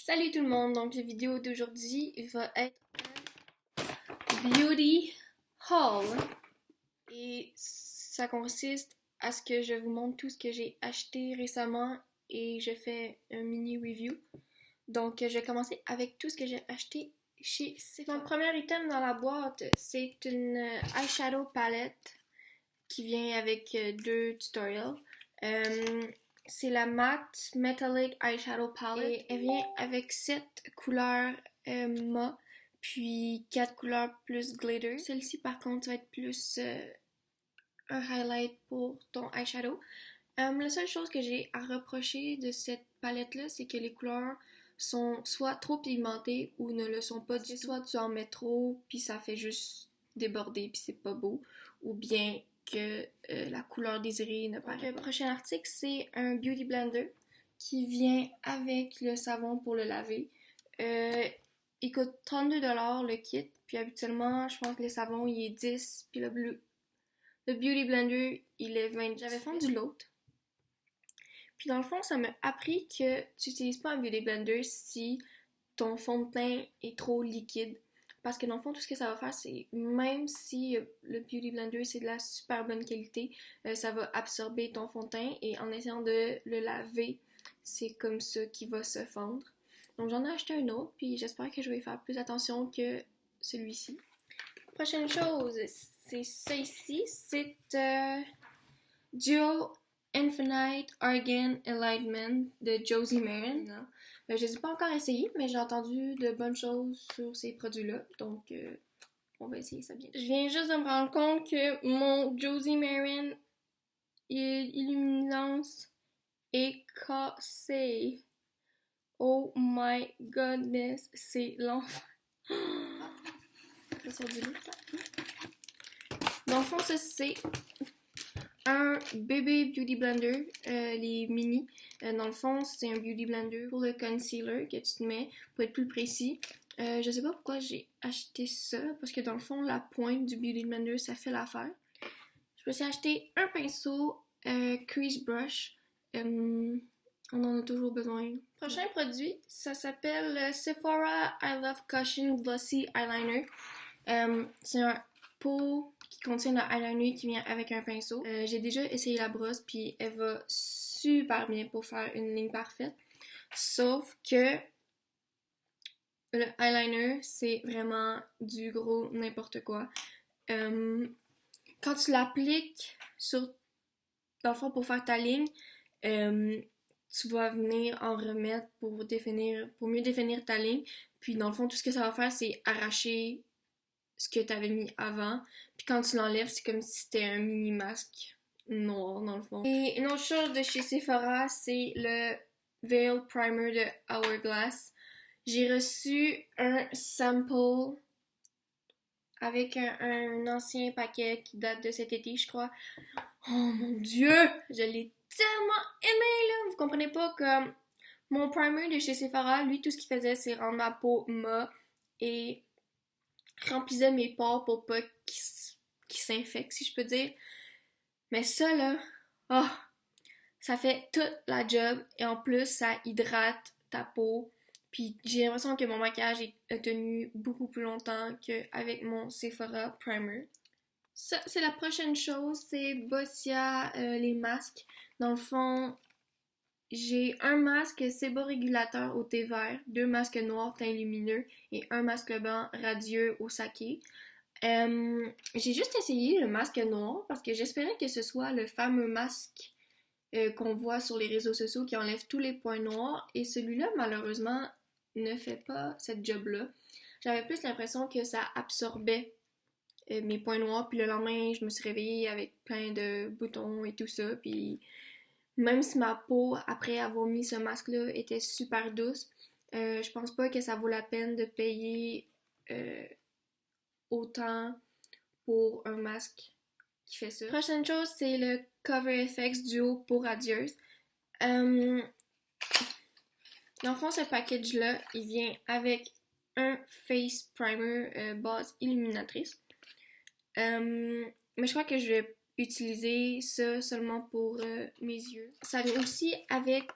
Salut tout le monde, donc la vidéo d'aujourd'hui va être un beauty haul et ça consiste à ce que je vous montre tout ce que j'ai acheté récemment et je fais un mini review. Donc je vais commencer avec tout ce que j'ai acheté chez Sephora. Mon premier item dans la boîte, c'est une eyeshadow palette qui vient avec deux tutoriels. C'est la Matte Metallic Eyeshadow Palette et elle vient avec 7 couleurs mat, puis 4 couleurs plus glitter. Celle-ci par contre va être plus un highlight pour ton eyeshadow. La seule chose que j'ai à reprocher de cette palette-là, c'est que les couleurs sont soit trop pigmentées ou ne le sont pas du tout. Soit tu en mets trop, puis ça fait juste déborder, puis c'est pas beau, ou bien que la couleur désirée ne paraît pas. Le prochain article, c'est un Beauty Blender qui vient avec le savon pour le laver. Il coûte 32$ le kit, puis habituellement, je pense que le savon, il est 10$, puis le Beauty Blender, il est 20$. J'avais vendu l'autre. Puis dans le fond, ça m'a appris que tu n'utilises pas un Beauty Blender si ton fond de teint est trop liquide. Parce que dans le fond, tout ce que ça va faire, c'est même si le Beauty Blender c'est de la super bonne qualité, ça va absorber ton fond de teint et en essayant de le laver, c'est comme ça qu'il va se fondre. Donc j'en ai acheté un autre, puis j'espère que je vais faire plus attention que celui-ci. Prochaine chose, c'est ça ici, c'est Duo Infinite Argan Enlightenment de Josie Maran. Je ne les ai pas encore essayés, mais j'ai entendu de bonnes choses sur ces produits-là, donc on va essayer ça bien. Je viens juste de me rendre compte que mon Josie Maran Illuminance est cassé. Oh my goodness, c'est l'enfer. Dans le fond, ça c'est un bébé beauty blender, les mini. Dans le fond, c'est un beauty blender pour le concealer que tu te mets pour être plus précis. Je sais pas pourquoi j'ai acheté ça, parce que dans le fond, la pointe du beauty blender, ça fait l'affaire. Je me suis acheté un pinceau crease brush. On en a toujours besoin. Prochain produit, ça s'appelle Sephora I Love Cushion Glossy Eyeliner. C'est un pot qui contient le eyeliner qui vient avec un pinceau. J'ai déjà essayé la brosse puis elle va super bien pour faire une ligne parfaite. Sauf que le eyeliner, c'est vraiment du gros n'importe quoi. Quand tu l'appliques dans le fond pour faire ta ligne, tu vas venir en remettre pour mieux définir ta ligne. Puis dans le fond, tout ce que ça va faire, c'est arracher ce que tu avais mis avant. Puis quand tu l'enlèves, c'est comme si c'était un mini masque noir dans le fond. Et une autre chose de chez Sephora, c'est le Veil Primer de Hourglass. J'ai reçu un sample avec un ancien paquet qui date de cet été, je crois. Oh mon dieu! Je l'ai tellement aimé là! Vous comprenez pas, comme mon primer de chez Sephora, lui, tout ce qu'il faisait, c'est rendre ma peau mat et remplissait mes pores pour pas qu'ils s'infectent, si je peux dire. Mais ça, là, oh, ça fait toute la job et en plus, ça hydrate ta peau. Puis j'ai l'impression que mon maquillage a tenu beaucoup plus longtemps qu'avec mon Sephora Primer. Ça, c'est la prochaine chose, c'est Bossia, les masques. Dans le fond, j'ai un masque séborégulateur au thé vert, 2 masques noirs teint lumineux et un masque blanc radieux au saké. J'ai juste essayé le masque noir parce que j'espérais que ce soit le fameux masque qu'on voit sur les réseaux sociaux qui enlève tous les points noirs et celui-là malheureusement ne fait pas cette job-là. J'avais plus l'impression que ça absorbait mes points noirs, puis le lendemain je me suis réveillée avec plein de boutons et tout ça, puis même si ma peau après avoir mis ce masque-là était super douce, je pense pas que ça vaut la peine de payer autant pour un masque qui fait ça. Prochaine chose, c'est le Cover FX Duo pour radieuse. Dans le fond, ce package-là, il vient avec un face primer base illuminatrice. Mais je crois que je vais utiliser ça seulement pour mes yeux. Ça vient aussi avec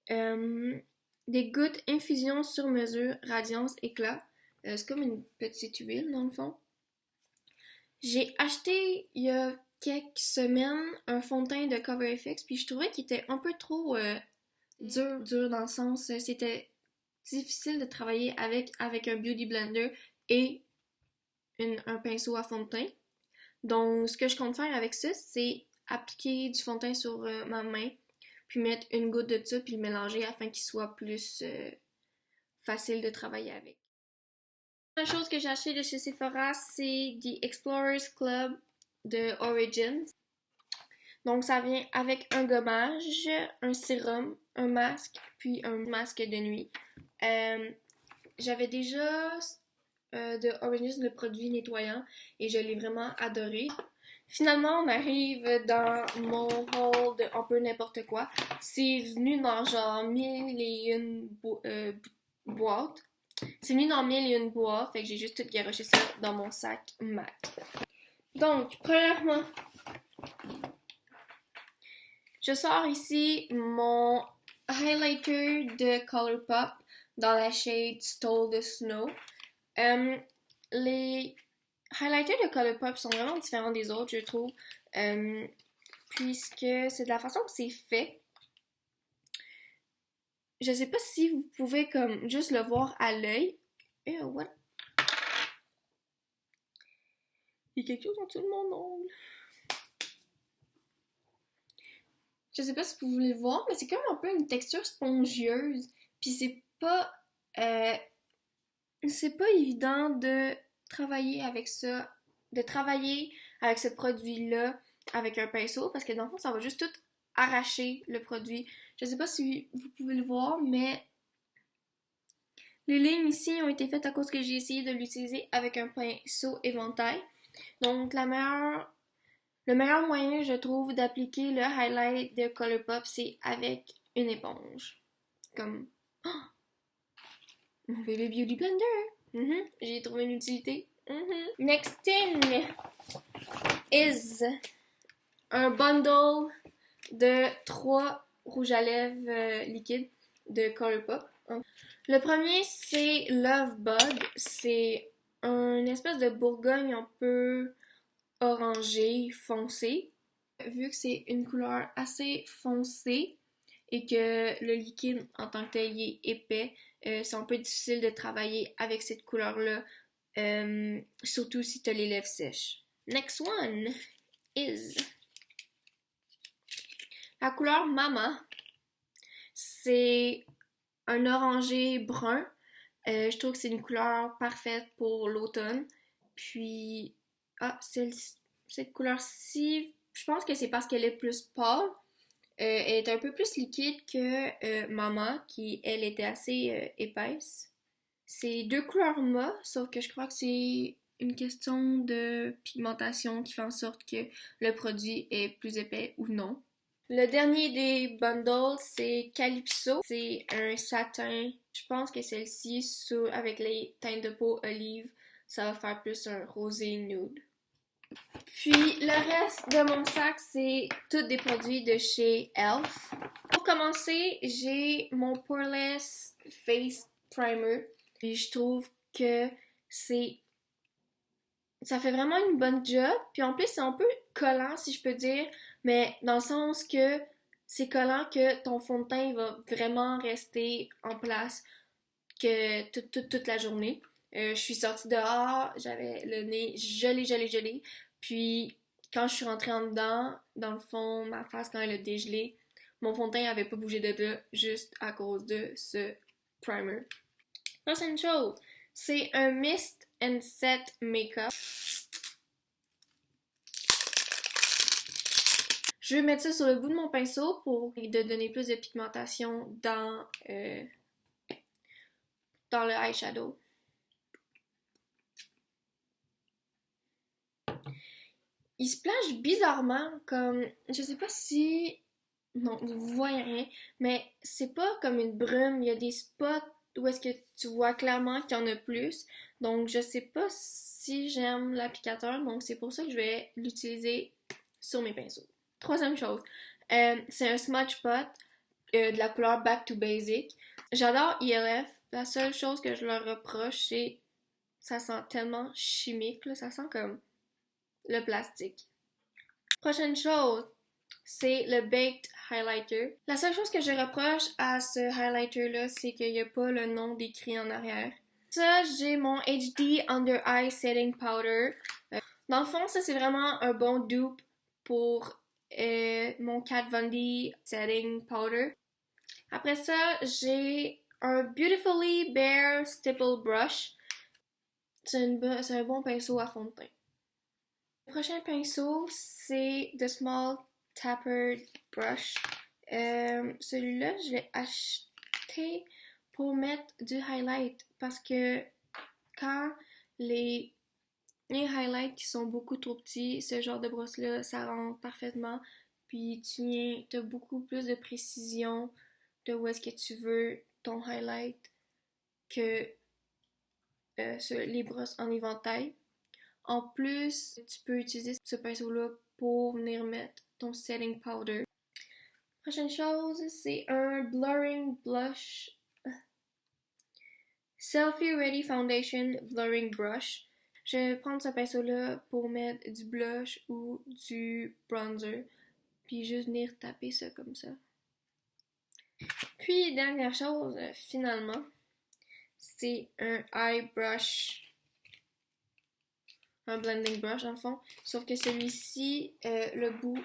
des gouttes infusion sur mesure, radiance, éclat. C'est comme une petite huile dans le fond. J'ai acheté il y a quelques semaines un fond de teint de CoverFX, puis je trouvais qu'il était un peu trop dur dans le sens, c'était difficile de travailler avec un beauty blender et un pinceau à fond de teint. Donc, ce que je compte faire avec ça, c'est appliquer du fond de teint sur ma main, puis mettre une goutte de ça, puis le mélanger afin qu'il soit plus facile de travailler avec. La chose que j'ai acheté de chez Sephora, c'est The Explorers Club de Origins. Donc, ça vient avec un gommage, un sérum, un masque, puis un masque de nuit. J'avais déjà de Origins le produit nettoyant et je l'ai vraiment adoré. Finalement, on arrive dans mon haul de un peu n'importe quoi. C'est venu dans genre 1001 boîtes. C'est venu dans 1001 boîtes, fait que j'ai juste tout garoché ça dans mon sac MAC. Donc, premièrement, je sors ici mon highlighter de Colourpop dans la shade Stole the Snow. Les highlighters de Colourpop sont vraiment différents des autres, je trouve, puisque c'est de la façon que c'est fait. Je sais pas si vous pouvez comme juste le voir à l'œil. What? Il y a quelque chose en dessous de mon ongle. Je sais pas si vous voulez le voir, mais c'est comme un peu une texture spongieuse. Puis c'est pas évident de travailler avec ça, de travailler avec ce produit-là avec un pinceau, parce que dans le fond, ça va juste tout arracher le produit. Je sais pas si vous pouvez le voir, mais les lignes ici ont été faites à cause que j'ai essayé de l'utiliser avec un pinceau éventail. Donc, le meilleur moyen, je trouve, d'appliquer le highlight de Colourpop, c'est avec une éponge. Comme... Oh! Mon bébé Beauty Blender! J'ai trouvé une utilité. Next thing is un bundle de 3 rouges à lèvres liquides de Colourpop. Le premier, c'est Love Bug. C'est une espèce de bourgogne un peu orangé, foncé. Vu que c'est une couleur assez foncée et que le liquide en tant que tel est épais, c'est un peu difficile de travailler avec cette couleur-là, surtout si tu as les lèvres sèches. Next one is la couleur Mama. C'est un orangé brun. Je trouve que c'est une couleur parfaite pour l'automne. Puis, cette couleur-ci, je pense que c'est parce qu'elle est plus pâle. Elle est un peu plus liquide que Mama, qui, elle, était assez épaisse. C'est 2 couleurs mat, sauf que je crois que c'est une question de pigmentation qui fait en sorte que le produit est plus épais ou non. Le dernier des bundles, c'est Calypso. C'est un satin. Je pense que celle-ci, avec les teintes de peau olive, ça va faire plus un rosé nude. Puis le reste de mon sac, c'est tous des produits de chez e.l.f. Pour commencer, j'ai mon Poreless Face Primer. Puis je trouve que ça fait vraiment une bonne job. Puis en plus, c'est un peu collant, si je peux dire, mais dans le sens que c'est collant que ton fond de teint va vraiment rester en place que toute la journée. Je suis sortie dehors, j'avais le nez gelé. Puis quand je suis rentrée en dedans, dans le fond, ma face, quand elle a dégelé, mon fond de teint avait pas bougé de là juste à cause de ce primer. Prochaine chose, c'est un Mist and Set Makeup. Je vais mettre ça sur le bout de mon pinceau pour donner plus de pigmentation dans le eyeshadow. Il se plage bizarrement, comme, je sais pas si... Non, vous voyez rien, mais c'est pas comme une brume, il y a des spots où est-ce que tu vois clairement qu'il y en a plus. Donc, je sais pas si j'aime l'applicateur, donc c'est pour ça que je vais l'utiliser sur mes pinceaux. Troisième chose, c'est un smudge pot. de la couleur Back to Basic. J'adore ELF. La seule chose que je leur reproche, c'est ça sent tellement chimique, là, ça sent comme le plastique. Prochaine chose, c'est le Baked Highlighter. La seule chose que je reproche à ce highlighter-là, c'est qu'il n'y a pas le nom décrit en arrière. Ça, j'ai mon HD Under Eye Setting Powder. Dans le fond, ça, c'est vraiment un bon dupe pour mon Kat Von D Setting Powder. Après ça, j'ai un Beautifully Bare Stipple Brush. C'est un bon pinceau à fond de teint. Le prochain pinceau, c'est The Small Tapered Brush. Celui-là, je l'ai acheté pour mettre du highlight parce que quand les highlights qui sont beaucoup trop petits, ce genre de brosse-là, ça rentre parfaitement. Puis tu as beaucoup plus de précision de où est-ce que tu veux ton highlight que les brosses en éventail. En plus, tu peux utiliser ce pinceau-là pour venir mettre ton setting powder. Prochaine chose, c'est un blurring blush. Selfie Ready Foundation Blurring Brush. Je vais prendre ce pinceau-là pour mettre du blush ou du bronzer. Puis juste venir taper ça comme ça. Puis, dernière chose, finalement, c'est un eye brush. Un blending brush, dans le fond. Sauf que celui-ci, le bout,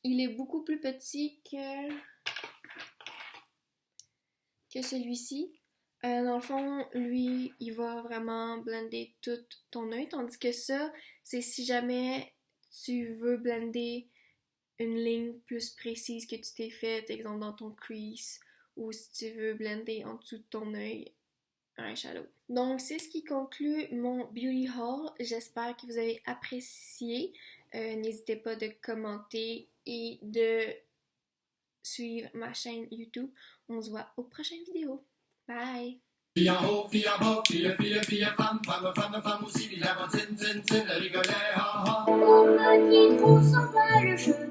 il est beaucoup plus petit que celui-ci. Dans le fond, lui, il va vraiment blender tout ton œil. Tandis que ça, c'est si jamais tu veux blender une ligne plus précise que tu t'es faite, exemple dans ton crease, ou si tu veux blender en dessous de ton œil, un eyeshadow. Donc, c'est ce qui conclut mon beauty haul. J'espère que vous avez apprécié. N'hésitez pas de commenter et de suivre ma chaîne YouTube. On se voit aux prochaines vidéos. Bye! Fille en haut, fille en bas, fille, femme, femme aussi, puis la zin, zin, zin, le rigolet, ha, ha. Mon petit trou s'en va le chemin.